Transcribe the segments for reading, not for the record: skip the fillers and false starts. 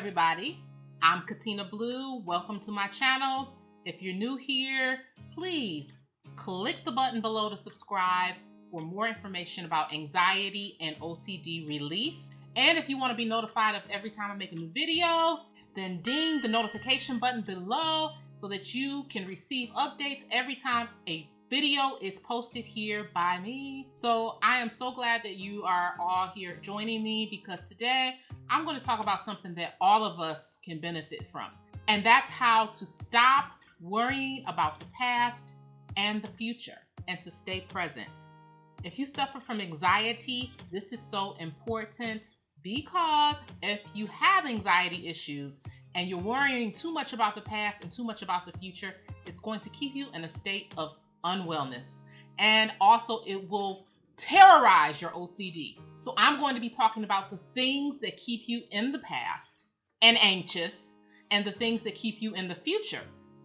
everybody. I'm Katina Blue. Welcome to my channel. If you're new here, please click the button below to subscribe for more information about anxiety and OCD relief. And if you want to be notified of every time I make a new video, then ding the notification button below so that you can receive updates every time a video is posted here by me. So I am so glad that you are all here joining me, because today I'm going to talk about something that all of us can benefit from. And that's how to stop worrying about the past and the future and to stay present. If you suffer from anxiety, this is so important, because if you have anxiety issues and you're worrying too much about the past and too much about the future, it's going to keep you in a state of unwellness, and also it will terrorize your OCD. So I'm going to be talking about the things that keep you in the past and anxious, and the things that keep you in the future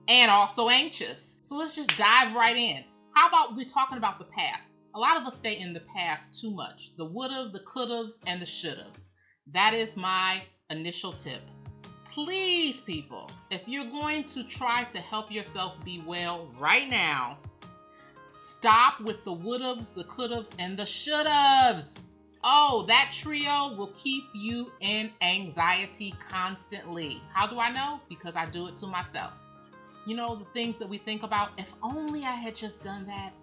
and also anxious. So let's just dive right in. How about we're talking about the past? A lot of us stay in the past too much. The would've, the could'ves, and the should'ves. That is my initial tip. Please, people, if you're going to try to help yourself be well right now, stop with the would'ves, the could'ves, and the should'ves. Oh, that trio will keep you in anxiety constantly. How do I know? Because I do it to myself. You know, the things that we think about, if only I had just done that.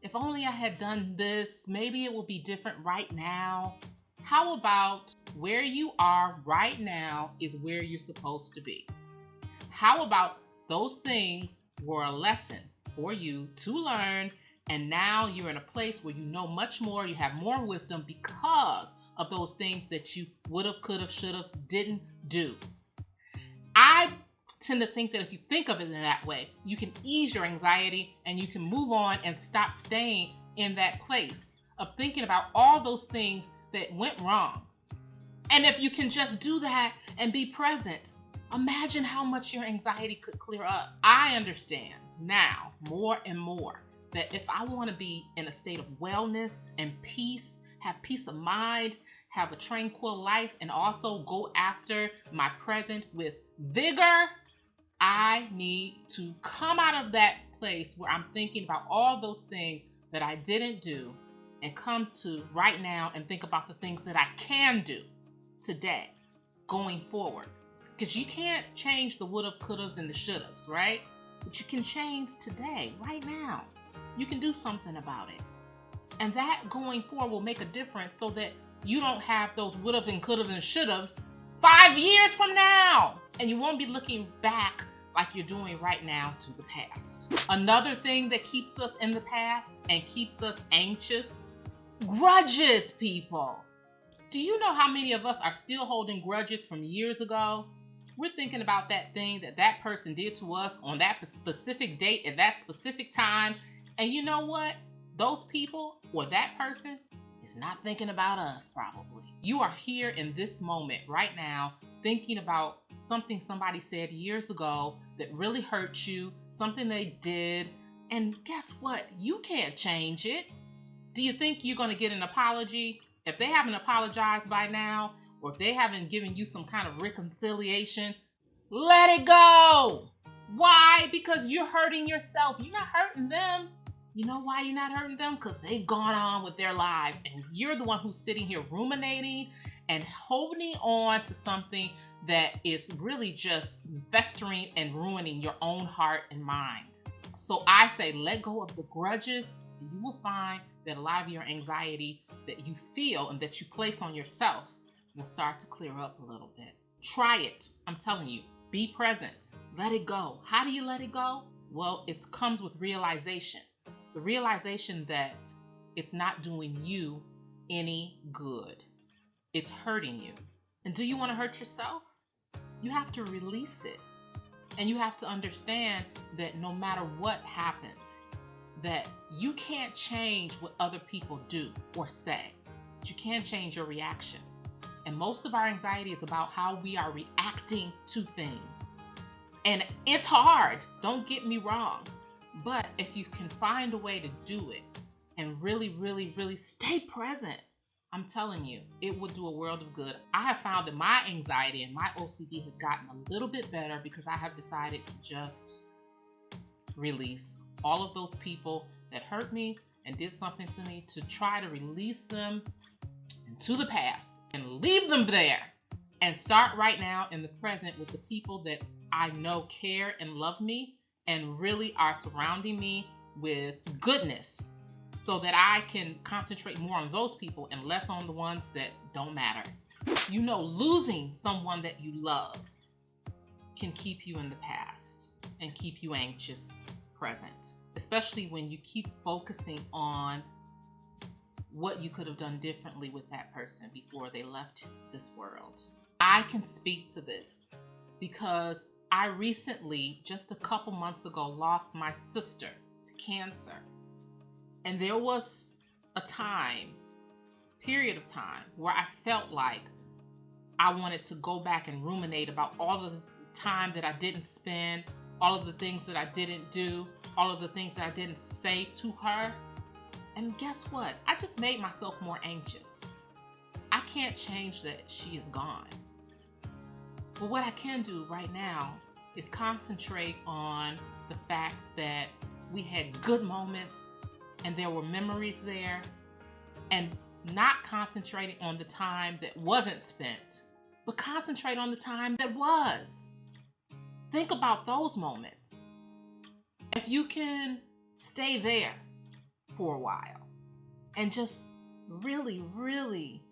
If only I had done this, maybe it will be different right now. How about where you are right now is where you're supposed to be? How about those things were a lesson for you to learn, and now you're in a place where you know much more, you have more wisdom because of those things that you would've, could've, should've, didn't do. I tend to think that if you think of it in that way, you can ease your anxiety and you can move on and stop staying in that place of thinking about all those things that went wrong. And if you can just do that and be present, imagine how much your anxiety could clear up. I understand now more and more that if I want to be in a state of wellness and peace, have peace of mind, have a tranquil life, and also go after my present with vigor, I need to come out of that place where I'm thinking about all those things that I didn't do and come to right now and think about the things that I can do today going forward. Because you can't change the would've, could'ves, and the should'ves, right? But you can change today, right now. You can do something about it. And that going forward will make a difference so that you don't have those would've and could've and should'ves 5 years from now. And you won't be looking back like you're doing right now to the past. Another thing that keeps us in the past and keeps us anxious, grudges, people. Do you know how many of us are still holding grudges from years ago? We're thinking about that thing that that person did to us on that specific date at that specific time. And you know what? Those people or that person is not thinking about us, probably. You are here in this moment right now thinking about something somebody said years ago that really hurt you, something they did. And guess what? You can't change it. Do you think you're going to get an apology? If they haven't apologized by now, or if they haven't given you some kind of reconciliation, let it go. Why? Because you're hurting yourself. You're not hurting them. You know why you're not hurting them? Because they've gone on with their lives, and you're the one who's sitting here ruminating and holding on to something that is really just festering and ruining your own heart and mind. So I say let go of the grudges, and you will find that a lot of your anxiety that you feel and that you place on yourself will start to clear up a little bit. Try it. I'm telling you, be present. Let it go. How do you let it go? Well, it comes with realization. The realization that it's not doing you any good. It's hurting you. And do you want to hurt yourself? You have to release it. And you have to understand that no matter what happened, that you can't change what other people do or say. But you can change your reaction. And most of our anxiety is about how we are reacting to things. And it's hard, don't get me wrong. But if you can find a way to do it and really, really, really stay present I'm telling you, it would do a world of good. I have found that my anxiety and my OCD has gotten a little bit better because I have decided to just release all of those people that hurt me and did something to me, to try to release them into the past and leave them there and start right now in the present with the people that I know care and love me and really are surrounding me with goodness, so that I can concentrate more on those people and less on the ones that don't matter. You know, losing someone that you loved can keep you in the past and keep you anxious present, especially when you keep focusing on what you could have done differently with that person before they left this world. I can speak to this because I recently, just a couple months ago, lost my sister to cancer. And there was a period of time, where I felt like I wanted to go back and ruminate about all of the time that I didn't spend, all of the things that I didn't do, all of the things that I didn't say to her. And guess what? I just made myself more anxious. I can't change that she is gone. But what I can do right now is concentrate on the fact that we had good moments and there were memories there, and not concentrating on the time that wasn't spent, but concentrate on the time that was. Think about those moments. If you can stay there for a while and just really, really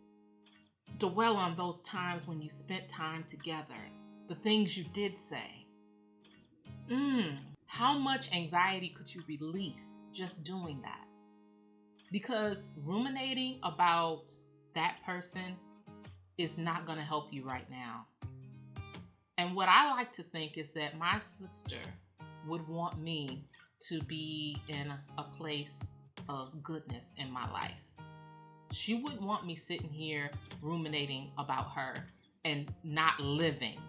dwell on those times when you spent time together, the things you did say, how much anxiety could you release just doing that? Because ruminating about that person is not going to help you right now. And what I like to think is that my sister would want me to be in a place of goodness in my life. She wouldn't want me sitting here ruminating about her and not living.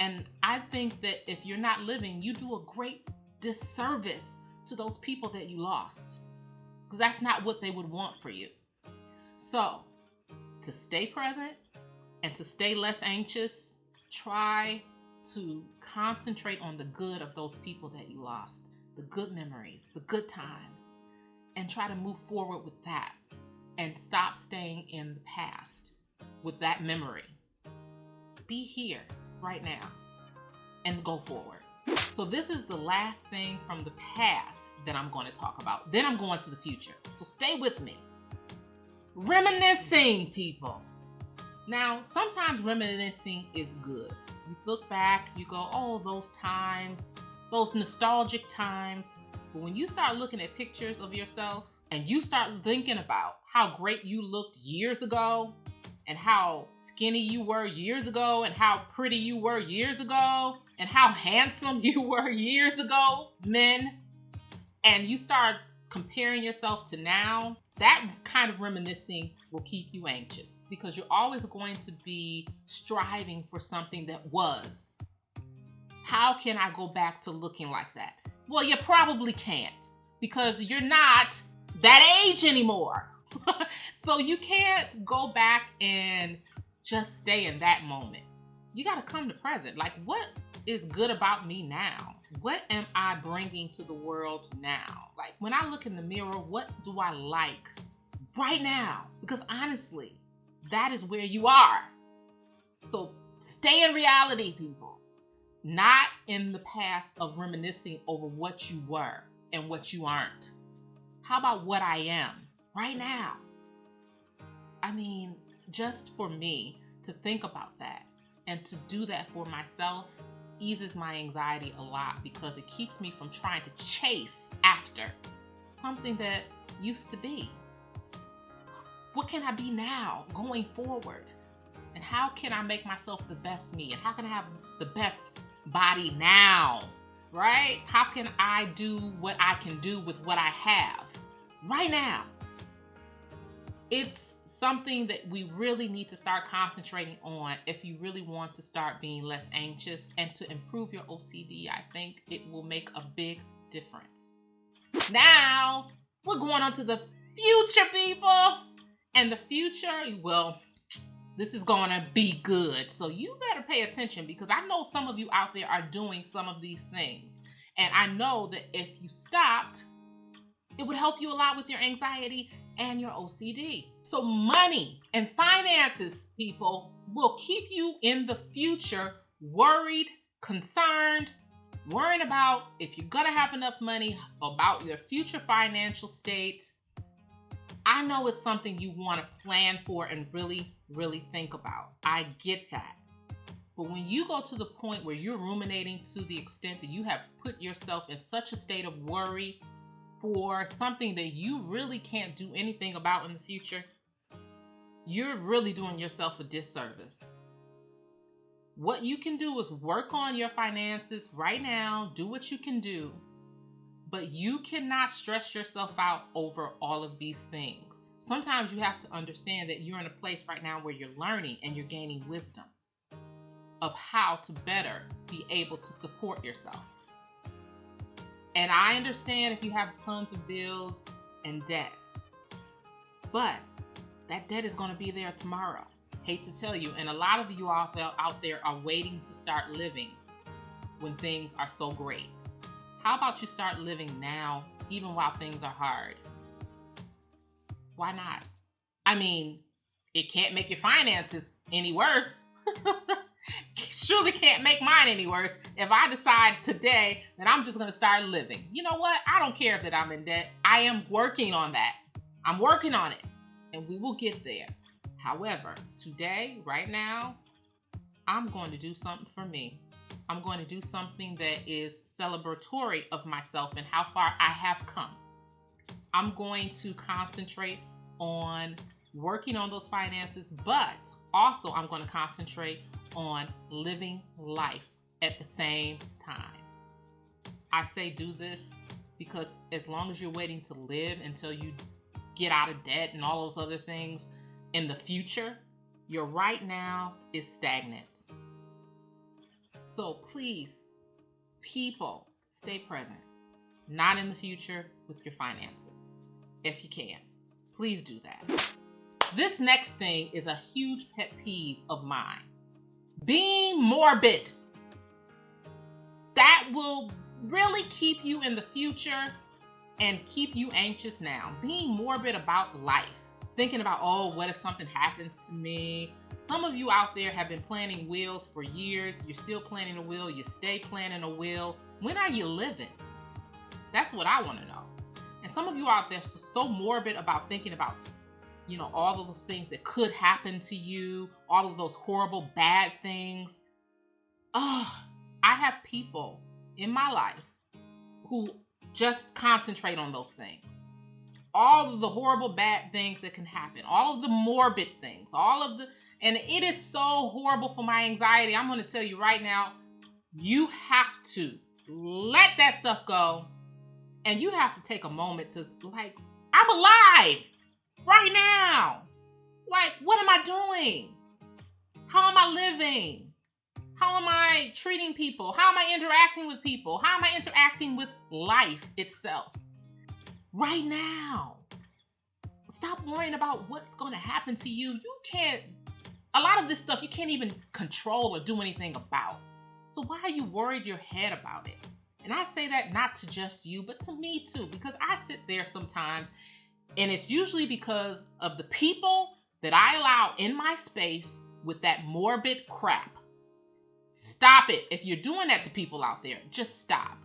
And I think that if you're not living, you do a great disservice to those people that you lost, because that's not what they would want for you. So, to stay present and to stay less anxious, try to concentrate on the good of those people that you lost, the good memories, the good times, and try to move forward with that and stop staying in the past with that memory. Be here right now and go forward. So this is the last thing from the past that I'm going to talk about. Then I'm going to the future. So stay with me. Reminiscing, people. Now, sometimes reminiscing is good. You look back, you go, oh, those times, those nostalgic times. But when you start looking at pictures of yourself and you start thinking about how great you looked years ago, and how skinny you were years ago, and how pretty you were years ago, and how handsome you were years ago, men, and you start comparing yourself to now, that kind of reminiscing will keep you anxious, because you're always going to be striving for something that was. How can I go back to looking like that? Well, you probably can't, because you're not that age anymore. So you can't go back and just stay in that moment. You got to come to present. Like, what is good about me now? What am I bringing to the world now? Like, when I look in the mirror, what do I like right now? Because honestly, that is where you are. So stay in reality, people. Not in the past of reminiscing over what you were and what you aren't. How about what I am right now? I mean, just for me to think about that and to do that for myself eases my anxiety a lot, because it keeps me from trying to chase after something that used to be. What can I be now going forward? And how can I make myself the best me? And how can I have the best body now, right? How can I do what I can do with what I have right now? It's something that we really need to start concentrating on if you really want to start being less anxious and to improve your OCD. I think it will make a big difference. Now, we're going on to the future, people. And the future, well, this is going to be good. So you better pay attention, because I know some of you out there are doing some of these things. And I know that if you stopped, it would help you a lot with your anxiety and your OCD. So money and finances, people, will keep you in the future worried, concerned, worrying about if you're gonna have enough money, about your future financial state. I know it's something you want to plan for and really, really think about. I get that. But when you go to the point where you're ruminating to the extent that you have put yourself in such a state of worry for something that you really can't do anything about in the future, you're really doing yourself a disservice. What you can do is work on your finances right now, do what you can do, but you cannot stress yourself out over all of these things. Sometimes you have to understand that you're in a place right now where you're learning and you're gaining wisdom of how to better be able to support yourself. And I understand if you have tons of bills and debt, but that debt is going to be there tomorrow. Hate to tell you, and a lot of you out there are waiting to start living when things are so great. How about you start living now, even while things are hard? Why not? I mean, it can't make your finances any worse. Surely can't make mine any worse if I decide today that I'm just going to start living. You know what? I don't care that I'm in debt. I am working on that. I'm working on it, and we will get there. However, today, right now, I'm going to do something for me. I'm going to do something that is celebratory of myself and how far I have come. I'm going to concentrate on working on those finances, but also I'm going to concentrate on living life at the same time. I say do this because as long as you're waiting to live until you get out of debt and all those other things in the future, your right now is stagnant. So please, people, stay present, not in the future with your finances. If you can, please do that. This next thing is a huge pet peeve of mine. Being morbid. That will really keep you in the future and keep you anxious now. Being morbid about life. Thinking about, oh, what if something happens to me? Some of you out there have been planning wills for years. You're still planning a will. You stay planning a will. When are you living? That's what I want to know. And some of you out there are so morbid about thinking about, you know, all of those things that could happen to you, all of those horrible, bad things. Oh, I have people in my life who just concentrate on those things. All of the horrible, bad things that can happen, all of the morbid things, and it is so horrible for my anxiety. I'm going to tell you right now, you have to let that stuff go, and you have to take a moment to, like, I'm alive right now. Like, what am I doing? How am I living? How am I treating people? How am I interacting with people? How am I interacting with life itself? Right now. Stop worrying about what's going to happen to you. A lot of this stuff you can't even control or do anything about. So why are you worried your head about it? And I say that not to just you, but to me too, because I sit there sometimes, and it's usually because of the people that I allow in my space with that morbid crap. Stop it. If you're doing that to people out there, just stop.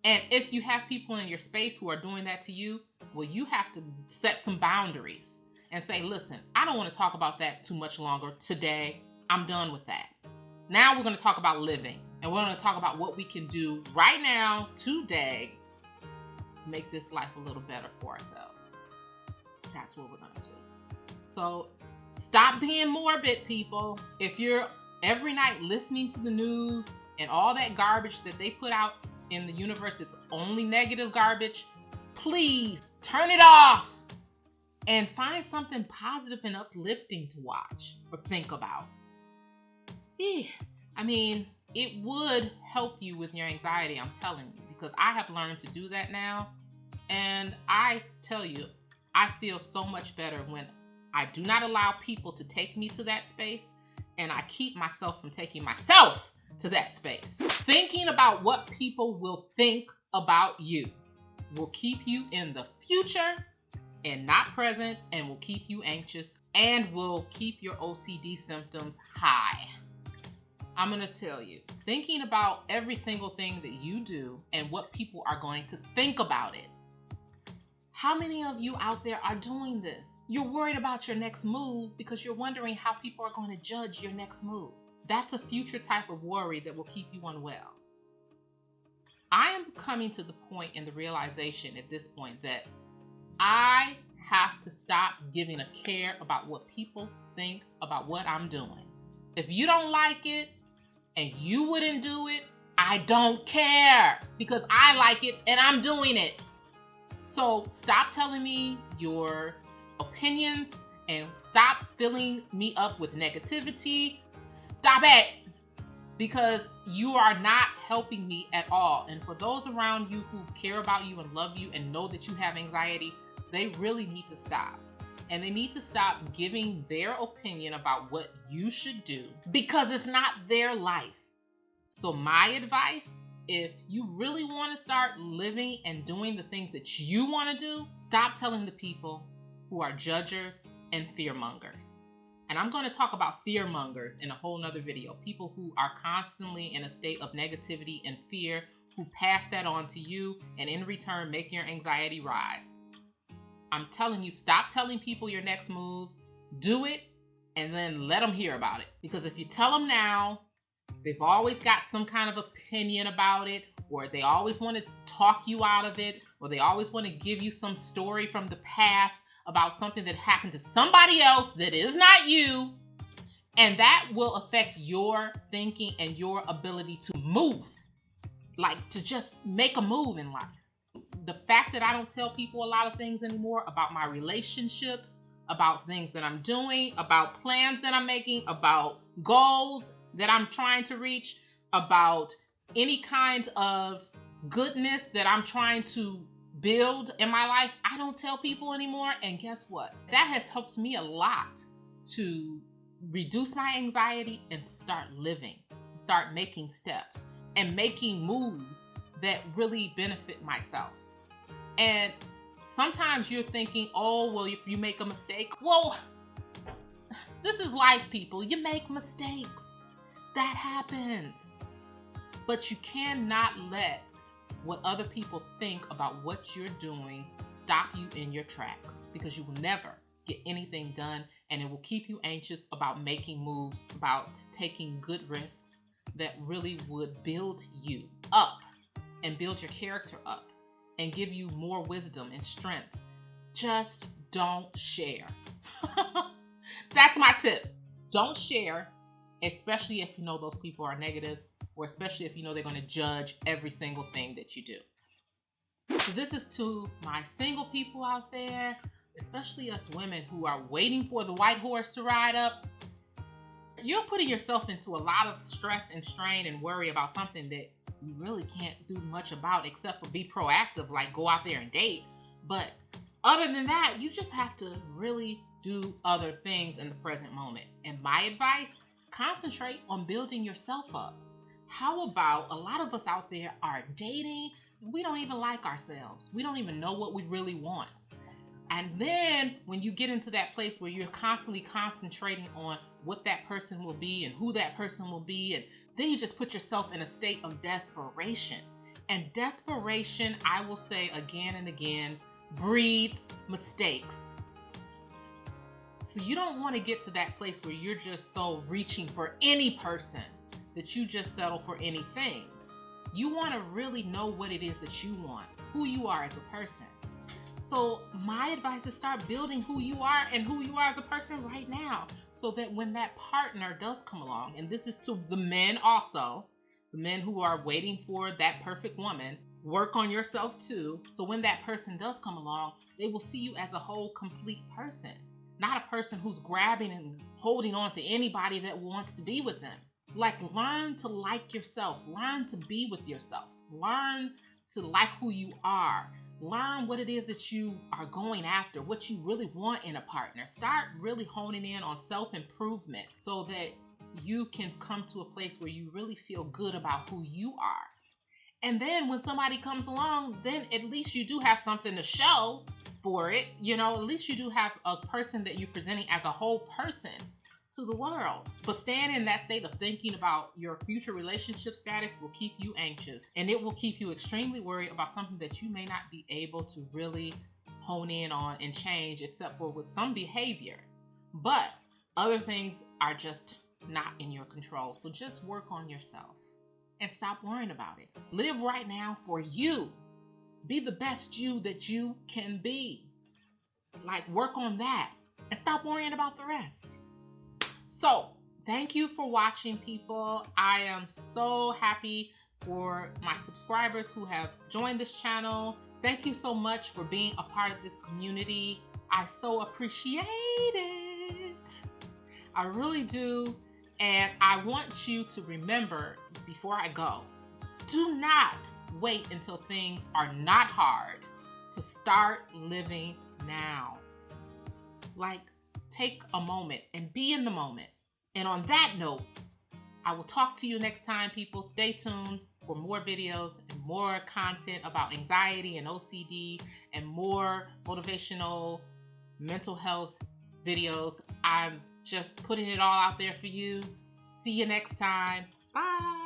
And if you have people in your space who are doing that to you, well, you have to set some boundaries and say, listen, I don't want to talk about that too much longer today. I'm done with that. Now we're going to talk about living, and we're going to talk about what we can do right now, today, to make this life a little better for ourselves. That's what we're going to do. So stop being morbid, people. If you're every night listening to the news and all that garbage that they put out in the universe that's only negative garbage, please turn it off and find something positive and uplifting to watch or think about. I mean, it would help you with your anxiety, I'm telling you, because I have learned to do that now. And I tell you, I feel so much better when I do not allow people to take me to that space, and I keep myself from taking myself to that space. Thinking about what people will think about you will keep you in the future and not present, and will keep you anxious, and will keep your OCD symptoms high. I'm gonna tell you, thinking about every single thing that you do and what people are going to think about it. How many of you out there are doing this? You're worried about your next move because you're wondering how people are going to judge your next move. That's a future type of worry that will keep you unwell. I am coming to the point and the realization at this point that I have to stop giving a care about what people think about what I'm doing. If you don't like it and you wouldn't do it, I don't care, because I like it and I'm doing it. So stop telling me your opinions and stop filling me up with negativity. Stop it, because you are not helping me at all. And for those around you who care about you and love you and know that you have anxiety, they really need to stop. And they need to stop giving their opinion about what you should do, because it's not their life. So my advice, if you really want to start living and doing the things that you want to do, stop telling the people who are judgers and fearmongers. And I'm going to talk about fearmongers in a whole nother video. People who are constantly in a state of negativity and fear, who pass that on to you and in return make your anxiety rise. I'm telling you, stop telling people your next move. Do it and then let them hear about it. Because if you tell them now, they've always got some kind of opinion about it, or they always want to talk you out of it, or they always want to give you some story from the past about something that happened to somebody else that is not you. And that will affect your thinking and your ability to move, like to just make a move in life. The fact that I don't tell people a lot of things anymore about my relationships, about things that I'm doing, about plans that I'm making, about goals that I'm trying to reach, about any kind of goodness that I'm trying to build in my life, I don't tell people anymore. And guess what? That has helped me a lot to reduce my anxiety and to start living, to start making steps and making moves that really benefit myself. And sometimes you're thinking, oh, well, if you make a mistake, well, this is life, people. You make mistakes. That happens. But you cannot let what other people think about what you're doing stop you in your tracks, because you will never get anything done, and it will keep you anxious about making moves, about taking good risks that really would build you up and build your character up and give you more wisdom and strength. Just don't share. That's my tip. Don't share, especially if you know those people are negative, or especially if you know they're going to judge every single thing that you do. So this is to my single people out there, especially us women who are waiting for the white horse to ride up. You're putting yourself into a lot of stress and strain and worry about something that you really can't do much about except for be proactive, like go out there and date. But other than that, you just have to really do other things in the present moment. And my advice, concentrate on building yourself up. How about a lot of us out there are dating, we don't even like ourselves. We don't even know what we really want. And then when you get into that place where you're constantly concentrating on what that person will be and who that person will be, and then you just put yourself in a state of desperation. And desperation, I will say again and again, breeds mistakes. So you don't want to get to that place where you're just so reaching for any person that you just settle for anything. You want to really know what it is that you want, who you are as a person. So my advice is start building who you are and who you are as a person right now, so that when that partner does come along, and this is to the men also, the men who are waiting for that perfect woman, work on yourself too. So when that person does come along, they will see you as a whole complete person, not a person who's grabbing and holding on to anybody that wants to be with them. Like, learn to like yourself, learn to be with yourself, learn to like who you are. Learn what it is that you are going after, what you really want in a partner. Start really honing in on self-improvement so that you can come to a place where you really feel good about who you are. And then when somebody comes along, then at least you do have something to show for it. You know, at least you do have a person that you're presenting as a whole person to the world. But staying in that state of thinking about your future relationship status will keep you anxious, and it will keep you extremely worried about something that you may not be able to really hone in on and change, except for with some behavior. But other things are just not in your control. So just work on yourself and stop worrying about it. Live right now for you. Be the best you that you can be. Like, work on that and stop worrying about the rest. So thank you for watching, people. I am so happy for my subscribers who have joined this channel. Thank you so much for being a part of this community. I so appreciate it. I really do. And I want you to remember, before I go, do not wait until things are not hard to start living now. Like, take a moment and be in the moment. And on that note, I will talk to you next time, people. Stay tuned for more videos and more content about anxiety and OCD and more motivational mental health videos. I'm just putting it all out there for you. See you next time. Bye.